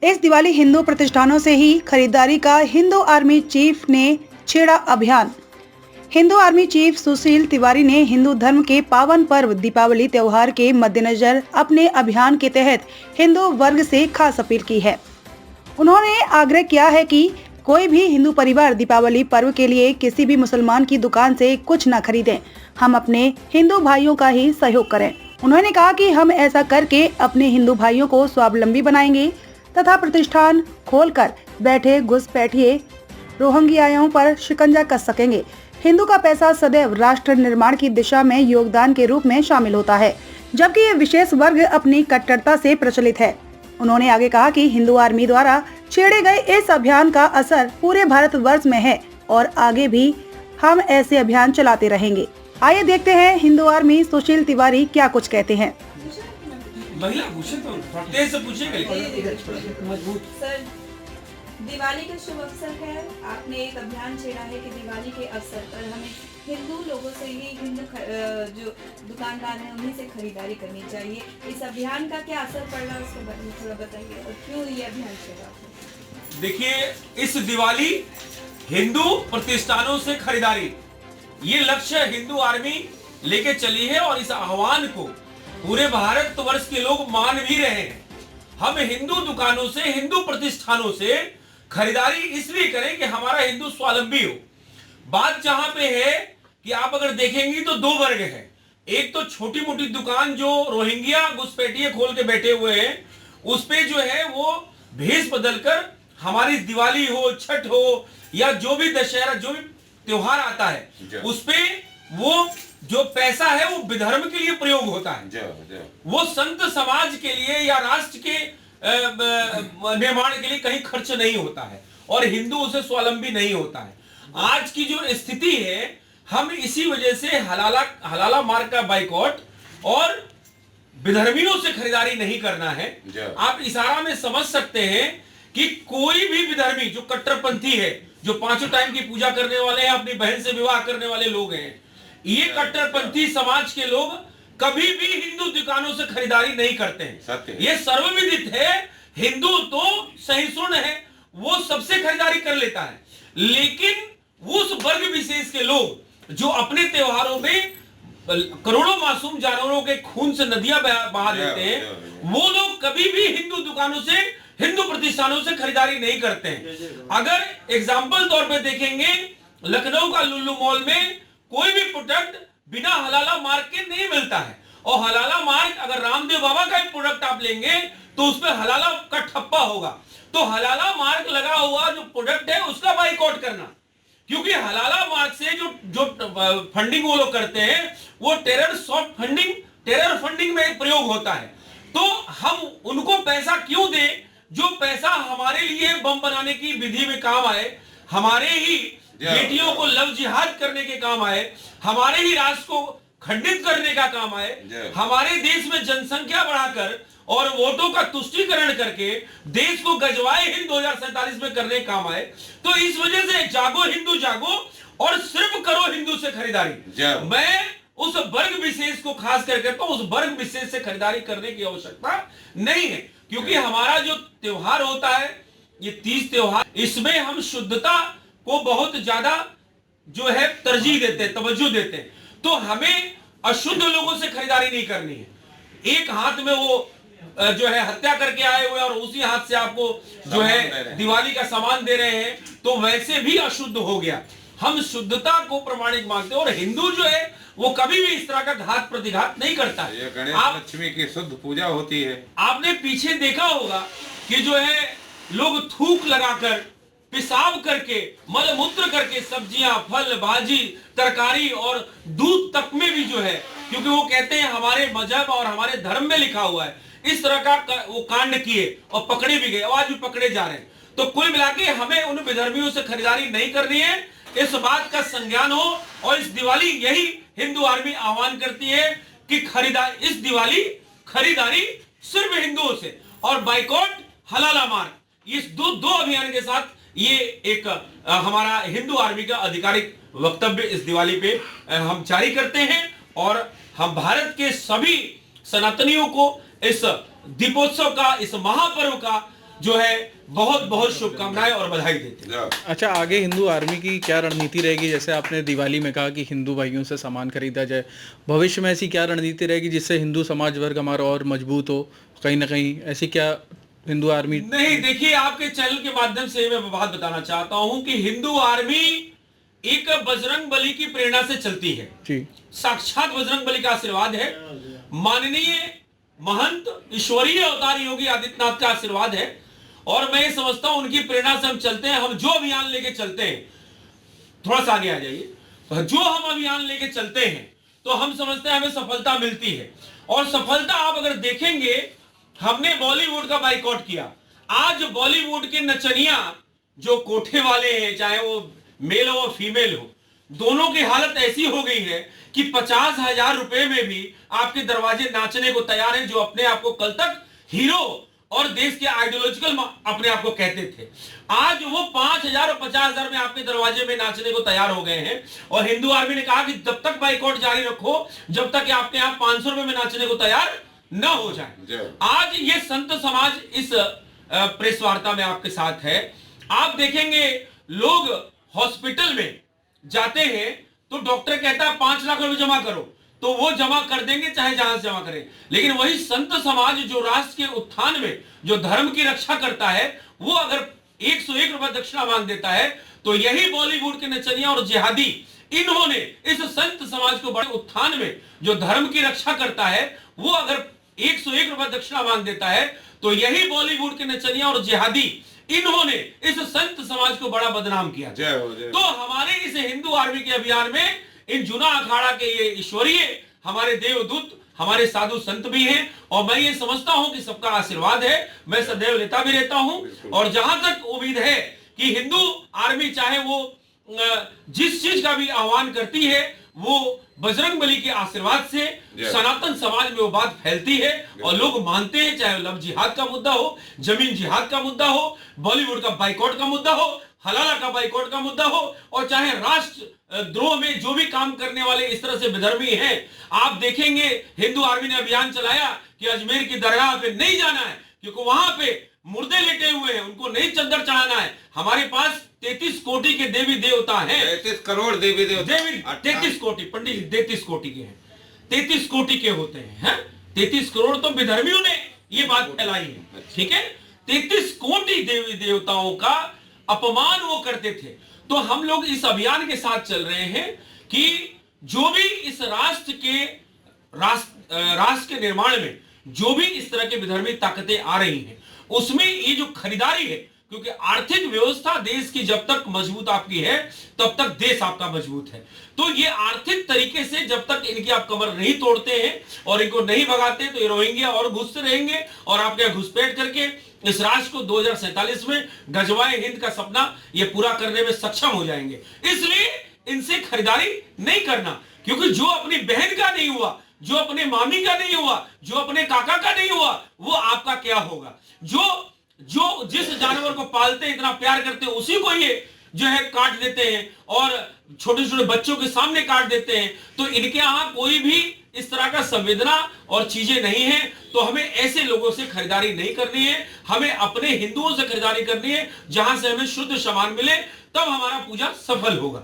इस दिवाली हिंदू प्रतिष्ठानों से ही खरीदारी का हिंदू आर्मी चीफ ने छेड़ा अभियान। हिंदू आर्मी चीफ सुशील तिवारी ने हिंदू धर्म के पावन पर्व दीपावली त्योहार के मद्देनजर अपने अभियान के तहत हिंदू वर्ग से खास अपील की है। उन्होंने आग्रह किया है कि कोई भी हिंदू परिवार दीपावली पर्व के लिए किसी भी मुसलमान की दुकान से कुछ न खरीदें। हम अपने हिंदू भाइयों का ही सहयोग करें। उन्होंने कहा कि हम ऐसा करके अपने हिंदू भाइयों को स्वावलंबी बनाएंगे तथा प्रतिष्ठान खोलकर बैठे घुसपैठिए रोहिंग्याओं पर शिकंजा कस सकेंगे। हिंदू का पैसा सदैव राष्ट्र निर्माण की दिशा में योगदान के रूप में शामिल होता है, जबकि ये विशेष वर्ग अपनी कट्टरता से प्रचलित है। उन्होंने आगे कहा कि हिंदू आर्मी द्वारा छेड़े गए इस अभियान का असर पूरे भारतवर्ष में है और आगे भी हम ऐसे अभियान चलाते रहेंगे। आइए देखते हैं हिंदू आर्मी सुशील तिवारी क्या कुछ कहते हैं। महिला पूछे तो तेज से पूछेगा। सर, दिवाली का शुभ अवसर है। आपने एक अभियान छेड़ा है कि दिवाली के अवसर पर हमें हिंदू लोगों से ही हिंदू जो दुकानदार हैं उन्हीं से खरीदारी करनी चाहिए। इस अभियान का क्या असर पड़ रहा है उसके बारे में थोड़ा बताइए और क्यों ये अभियान छेड़ा। देखिए, इस दिवाली हिंदू प्रतिष्ठानों से खरीदारी, ये लक्ष्य हिंदू आर्मी लेके चली है और इस आह्वान को पूरे भारतवर्ष के लोग मान भी रहे हैं। हम हिंदू दुकानों से, हिंदू प्रतिष्ठानों से खरीदारी इसलिए करें कि हमारा हिंदू स्वावलंबी हो। बात जहां पे है कि आप अगर देखेंगी तो दो वर्ग हैं। एक तो छोटी मोटी दुकान जो रोहिंग्या घुसपैठिए खोल के बैठे हुए हैं, उस पे जो है वो भेष बदलकर हमारी दिवाली हो, छठ हो या जो भी दशहरा, जो भी त्योहार आता है, उस पे वो जो पैसा है वो विधर्म के लिए प्रयोग होता है। वो संत समाज के लिए या राष्ट्र के निर्माण के लिए कहीं खर्च नहीं होता है और हिंदू उसे स्वावलंबी नहीं होता है। आज की जो स्थिति है, हम इसी वजह से हलाला मार्ग का बाइकआउट और विधर्मियों से खरीदारी नहीं करना है। आप इशारा में समझ सकते हैं कि कोई भी विधर्मी जो कट्टरपंथी है, जो 5 टाइम की पूजा करने वाले हैं, अपनी बहन से विवाह करने वाले लोग हैं, ये कट्टरपंथी समाज के लोग कभी भी हिंदू दुकानों से खरीदारी नहीं करते हैं। ये सर्वविदित है। हिंदू तो सहिष्णु है, वो सबसे खरीदारी कर लेता है, लेकिन उस वर्ग विशेष के लोग जो अपने त्योहारों में करोड़ों मासूम जानवरों के खून से नदियां बहा देते हैं, वो लोग कभी भी हिंदू दुकानों से, हिंदू प्रतिष्ठानों से खरीदारी नहीं करते हैं। अगर एग्जाम्पल तौर पे देखेंगे, लखनऊ का लुल्लू मॉल में कोई भी प्रोडक्ट बिना हलाला मार्क के नहीं मिलता है, और हलाला मार्क अगर रामदेव बाबा का प्रोडक्ट आप लेंगे तो उसमें हलाला का ठप्पा होगा। तो हलाला मार्क लगा हुआ जो प्रोडक्ट है उसका बाइकआउट करना, क्योंकि हलाला मार्क से जो फंडिंग वो लोग करते हैं वो टेरर फंडिंग में प्रयोग होता है। तो हम उनको पैसा क्यों दें जो पैसा हमारे लिए बम बनाने की विधि में काम आए, हमारे ही बेटियों को लव जिहाद करने के काम आए, हमारे ही राष्ट्र को खंडित करने का काम आए, हमारे देश में जनसंख्या बढ़ाकर और वोटों का तुष्टीकरण करके देश को गजवाए हिंद 2047 में करने का काम आए। तो इस वजह से जागो हिंदू जागो और सिर्फ करो हिंदू से खरीदारी। मैं उस वर्ग विशेष को खास कर कहता हूं, उस वर्ग विशेष से खरीदारी करने की आवश्यकता नहीं है, क्योंकि हमारा जो त्योहार होता है, ये 30 त्योहार, इसमें हम शुद्धता को बहुत ज्यादा जो है तरजीह देते हैं, तवज्जो देते हैं। तो हमें अशुद्ध लोगों से खरीदारी नहीं करनी है। एक हाथ में वो जो है हत्या करके आए हुए और उसी हाथ से आपको जो है दिवाली का सामान दे रहे हैं, तो वैसे भी अशुद्ध हो गया। हम शुद्धता को प्रमाणिक मानते हैं और हिंदू जो है वो कभी भी इस तरह का घात प्रतिघात नहीं करता है। गणेश लक्ष्मी की शुद्ध पूजा होती है। आपने पीछे देखा होगा कि जो है लोग थूक लगाकर, पेशाब करके, मल मूत्र करके सब्जियां, फल, भाजी, तरकारी और दूध तक में भी जो है, क्योंकि वो कहते हैं हमारे मजहब और हमारे धर्म में लिखा हुआ है, इस तरह का वो कांड किए और पकड़े भी गए, आज भी पकड़े जा रहे हैं। तो कुल मिला के हमें उन विधर्मियों से खरीदारी नहीं करनी है, इस बात का संज्ञान हो। और इस दिवाली यही हिंदू आर्मी आह्वान करती है कि इस दिवाली खरीदारी सिर्फ हिंदुओं से और बाइकआउट हलाला मार्ग, इस दो अभियान के साथ ये एक हमारा हिंदू आर्मी का आधिकारिक वक्तव्य इस दिवाली पे हम जारी करते हैं। और हम भारत के सभी सनातनियों को इस दीपोत्सव का, इस महापर्व का जो है बहुत बहुत शुभकामनाएं और बधाई देते हैं। अच्छा, आगे हिंदू आर्मी की क्या रणनीति रहेगी? जैसे आपने दिवाली में कहा कि हिंदू भाइयों से सामान खरीदा जाए, भविष्य में ऐसी क्या रणनीति रहेगी जिससे हिंदू समाज वर्ग हमारा और मजबूत हो? कहीं ना कहीं ऐसी क्या हिंदू आर्मी? नहीं, देखिए, आपके चैनल के माध्यम से मैं बात बताना चाहता हूं कि हिंदू आर्मी एक बजरंग बली की प्रेरणा से चलती है जी। साक्षात बजरंग बली का आशीर्वाद है, माननीय महंत ईश्वरीय अवतार योगी आदित्यनाथ का आशीर्वाद है, और मैं ये समझता हूं उनकी प्रेरणा से हम चलते हैं। हम जो अभियान लेके चलते हैं, थोड़ा सा आगे आ जाइए, जो हम अभियान लेके चलते हैं तो हम समझते हैं हमें सफलता मिलती है। और सफलता आप अगर देखेंगे, हमने बॉलीवुड का बाइकआउट किया। आज बॉलीवुड के नचनिया जो कोठे वाले हैं, चाहे वो मेल हो फीमेल हो, दोनों की हालत ऐसी हो गई है कि 50,000 रुपए में भी आपके दरवाजे नाचने को तैयार हैं, जो अपने आप को कल तक हीरो और देश के आइडियोलॉजिकल अपने आप को कहते थे। आज वो 5,000 और 50,000 में आपके दरवाजे में नाचने को तैयार हो गए हैं। और हिंदू आर्मी ने कहा कि जब तक बाइकआउट जारी रखो, जब तक आपके यहाँ 500 रुपए में नाचने को तैयार न हो जाए। आज ये संत समाज इस प्रेस वार्ता में आपके साथ है। आप देखेंगे, लोग हॉस्पिटल में जाते हैं तो डॉक्टर कहता है 5 लाख रुपए जमा करो, तो वो जमा कर देंगे, चाहे जहां से जमा करें। लेकिन वही संत समाज जो राष्ट्र के उत्थान में, जो धर्म की रक्षा करता है, वो अगर 101 रुपए दक्षिणा मांग देता है, तो यही बॉलीवुड के नचनिया और जिहादी, इन्होंने इस संत समाज को बड़े उत्थान में, जो धर्म की रक्षा करता है, वो अगर 101 रुपए दक्षिणा मांग देता है, तो यही बॉलीवुड के नचनिया और जिहादी, इन्होंने इस संत समाज को बड़ा बदनाम किया। तो हमारे इस हिंदू आर्मी के अभियान में इन जुना अखाड़ा के ये ईश्वरीय हमारे देवदूत, हमारे साधु संत भी हैं, और मैं ये समझता हूं कि सबका आशीर्वाद है, मैं सदैव लेता भी रहता हूं। और जहां तक उम्मीद है कि हिंदू आर्मी चाहे वो जिस चीज का भी आह्वान करती है, वो बजरंग बली के आशीर्वाद से सनातन समाज में वो बात फैलती है और लोग मानते हैं। चाहे लव जिहाद का मुद्दा हो, जमीन जिहाद का मुद्दा हो, बॉलीवुड का बाइकआउट का मुद्दा हो, हलाला का बाइकआउट का मुद्दा हो, और चाहे राष्ट्र द्रोह में जो भी काम करने वाले इस तरह से विधर्मी हैं। आप देखेंगे, हिंदू आर्मी ने अभियान चलाया कि अजमेर की दरगाह पे नहीं जाना है, क्योंकि वहां पे मुर्दे लेटे हुए हैं, उनको नहीं चद्दर चढ़ाना है। हमारे पास 33 कोटि के देवी देवता हैं, 33 करोड़ देवी देवता, 33 कोटि पंडित जी 33 कोटि के हैं, 33 कोटि के होते हैं। 33 करोड़ तो विधर्मियों ने ये बात फैलाई है, ठीक है। 33 कोटि देवी देवताओं का अपमान वो करते थे। तो हम लोग इस अभियान के साथ चल रहे हैं कि जो भी इस राष्ट्र के निर्माण में जो भी इस तरह के विधर्मी ताकतें आ रही हैं, उसमें ये जो खरीदारी है, क्योंकि आर्थिक व्यवस्था देश की जब तक मजबूत आपकी है, तब तक देश आपका मजबूत है। तो ये आर्थिक तरीके से जब तक इनकी आप कमर नहीं तोड़ते हैं और इनको नहीं भगाते, तो ये रोहिंग्या और घुसते रहेंगे और आपके घुसपैठ करके इस राष्ट्र को 2047 में गजवाए हिंद का सपना ये पूरा करने में सक्षम हो जाएंगे। इसलिए इनसे खरीदारी नहीं करना, क्योंकि जो अपनी बहन का नहीं हुआ, जो अपने मामी का नहीं हुआ, जो अपने काका का नहीं हुआ, वो आपका क्या होगा। जो जिस जानवर को पालते हैं, इतना प्यार करते हैं, उसी को ये जो है काट देते हैं और छोटे छोटे बच्चों के सामने काट देते हैं। तो इनके यहां कोई भी इस तरह का संवेदना और चीजें नहीं है। तो हमें ऐसे लोगों से खरीदारी नहीं करनी है, हमें अपने हिंदुओं से खरीदारी करनी है, जहां से हमें शुद्ध सामान मिले, तब हमारा पूजा सफल होगा।